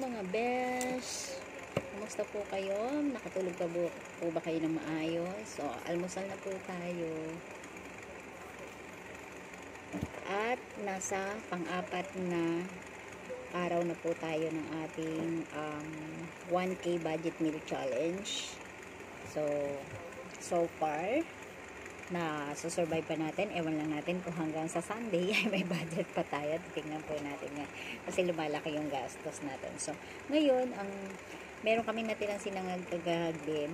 mga besh! Kumusta po kayo? Nakatulog po ba kayo ng maayos? So, almusal na po tayo. At nasa pang-apat na araw na po tayo ng ating 1K budget meal challenge. So far, na susurvive pa natin. Ewan lang natin kung hanggang sa Sunday ay may budget pa tayo. Tingnan po natin nga. Kasi lumalaki yung gastos natin. So, ngayon, meron kami natirang sinangag kagabi,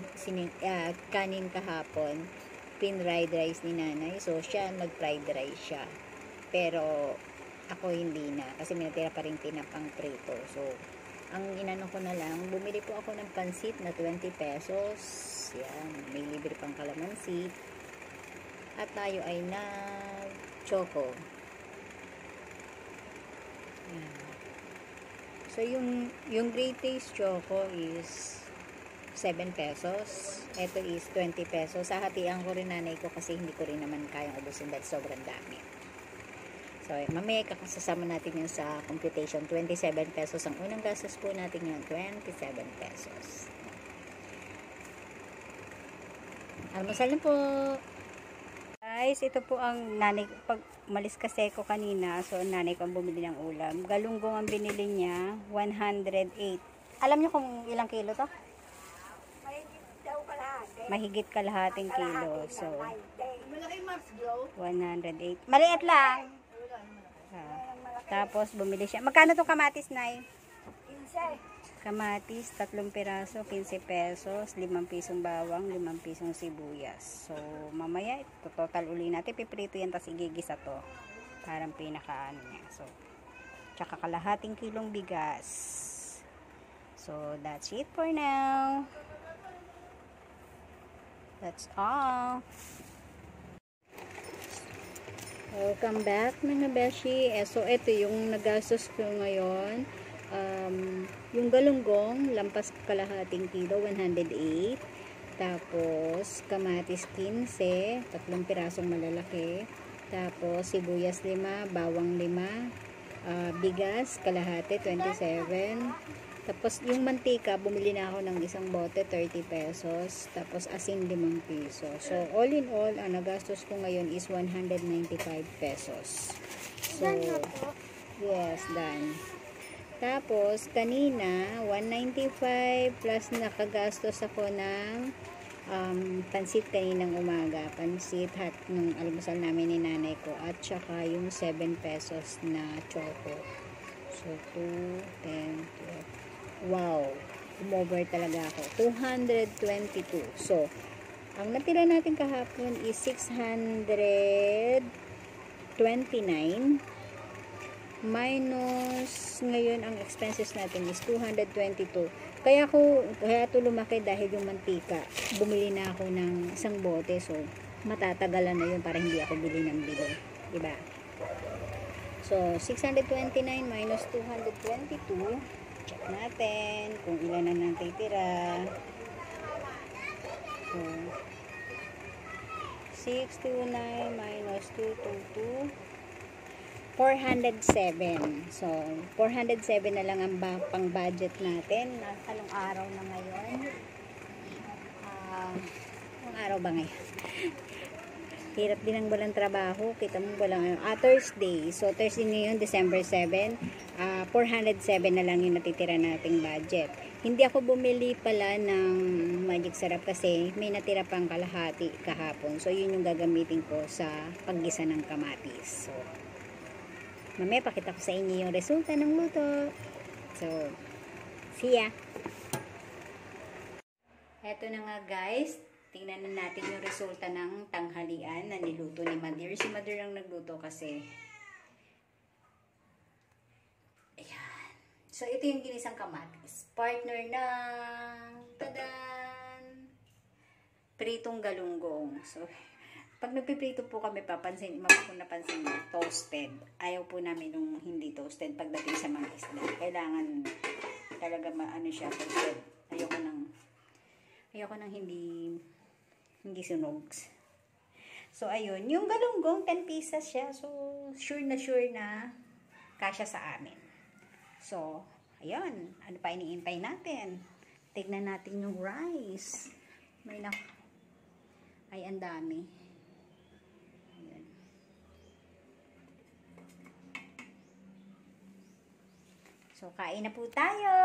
kanin kahapon, pin-fried rice ni nanay. So, siya, nag-fried rice siya. Pero, ako hindi na. Kasi may natira pa rin tinapang prito. So, ang inano ko na lang, bumili po ako ng pansit na 20 pesos. Yan, may libre pang kalamansi. At tayo ay nag-choco. So, yung Great Taste Choco is 7 pesos. Ito is 20 pesos. Sahatian ko rin nanay ko kasi hindi ko rin naman kayang ubusin dahil sobrang dami. So, mamaya kakasasama natin yun sa computation. 27 pesos. Ang unang gastos po natin yun, 27 pesos. Almusal na po! Guys, ito po ang nanay, pag malis kasi ko kanina, so nanay ko ang bumili ng ulam. Galunggong ang binili niya, 108. Alam niyo kung ilang kilo to? Mahigit kalahating kilo. So, 108. Maliit lang. Tapos, bumili siya. Magkano to kamatis, Nay? 15. Kamatis, 3 piraso, 15 pesos, 5 pisong bawang, 5 pisong sibuyas. So, mamaya, ito total uli natin. Piprito yan, tapos igigisa to. Parang pinakaano niya. So, tsaka kalahating kilong bigas. So, that's it for now. That's all. Welcome back mga beshi. So, ito yung nagastos ko ngayon. Yung galunggong, lampas kalahating kilo, 108. Tapos, kamatis 15, 3 pirasong malalaki. Tapos, sibuyas 5, bawang 5, bigas, kalahati, 27. Tapos, yung mantika, bumili na ako ng isang bote, 30 pesos. Tapos, asin 5 piso. So, all in all, ang nagastos ko ngayon is 195 pesos. So, yes, done. Tapos, kanina, 195 plus nakagastos ako ng pansit kaninang umaga. Pansit hat nung almusal namin ni nanay ko. At saka yung 7 pesos na choco. So, 2, 10, 12. Wow! Umover talaga ako. 222. So, ang natira natin kahapon is 629. Minus ngayon ang expenses natin is 222. Kaya ito lumaki dahil yung mantika. Bumili na ako ng isang bote. So, matatagalan na yun para hindi ako bili ng bili. Diba? So, 629 minus 222. Check natin kung ilan na natitira. So, 629 minus 222. 407. So, 407 na lang ang pang-budget natin. Anong araw na ngayon? Anong araw ba ngayon? Hirap din ang walang trabaho. Kita mo walang Thursday. So, Thursday ngayon, December 7. 407 na lang yung natitira nating budget. Hindi ako bumili pala ng magic syrup kasi may natira pang kalahati kahapon. So, yun yung gagamitin ko sa paggisa ng kamatis. So, mamaya pakita ko sa inyo yung resulta ng luto. So, see ya! Eto na nga guys. Tingnan na natin yung resulta ng tanghalian na niluto ni Mother. Si Mother ang nagluto kasi. Ayan. So, ito yung ginisang kamatis. Partner ng tadan! Pritong galunggong. So, pag nagpiprito po kami, napansin mo, toasted. Ayaw po namin nung hindi toasted pagdating sa mga isda. Kailangan talaga maano siya, toasted. Ayoko nang hindi sunog. So, ayun. Yung galunggong, 10 pieces siya. So, sure na kasya sa amin. So, ayun. Ano pa iniintay natin? Tignan natin yung rice. May na... Ay, ang dami. Ayan. So, kain na po tayo.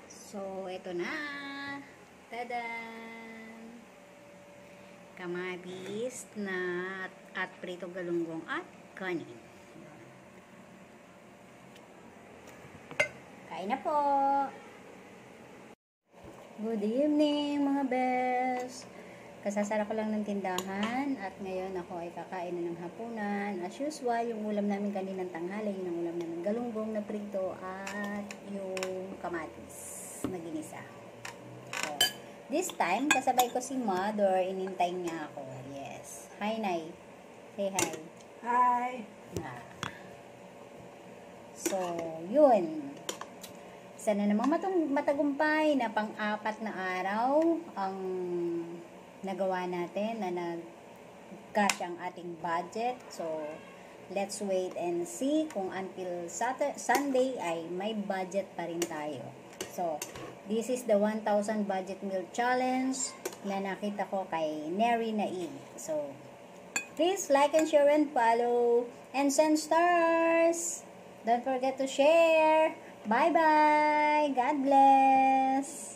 So, ito na. Tadan! Kamatis na at prito galunggong at kanin. Kain na po! Good evening mga best! Kasasara ko lang ng tindahan at ngayon ako ay kakain na ng hapunan. As usual, yung ulam namin kaninang tanghali, yun ang ulam namin galunggong na prito at yung kamatis na ginisa. So, this time, kasabay ko si Mother, inintay niya ako. Yes. Hi, Nay. Say hi. Hi! So, yun. Sana namang matagumpay na pang-apat na araw ang nagawa natin na nag-cash ang ating budget. So, let's wait and see kung until Sunday ay may budget pa rin tayo. So, this is the 1,000 budget meal challenge na nakita ko kay Neri Naib. So, please like and share and follow and send stars. Don't forget to share. Bye-bye. God bless.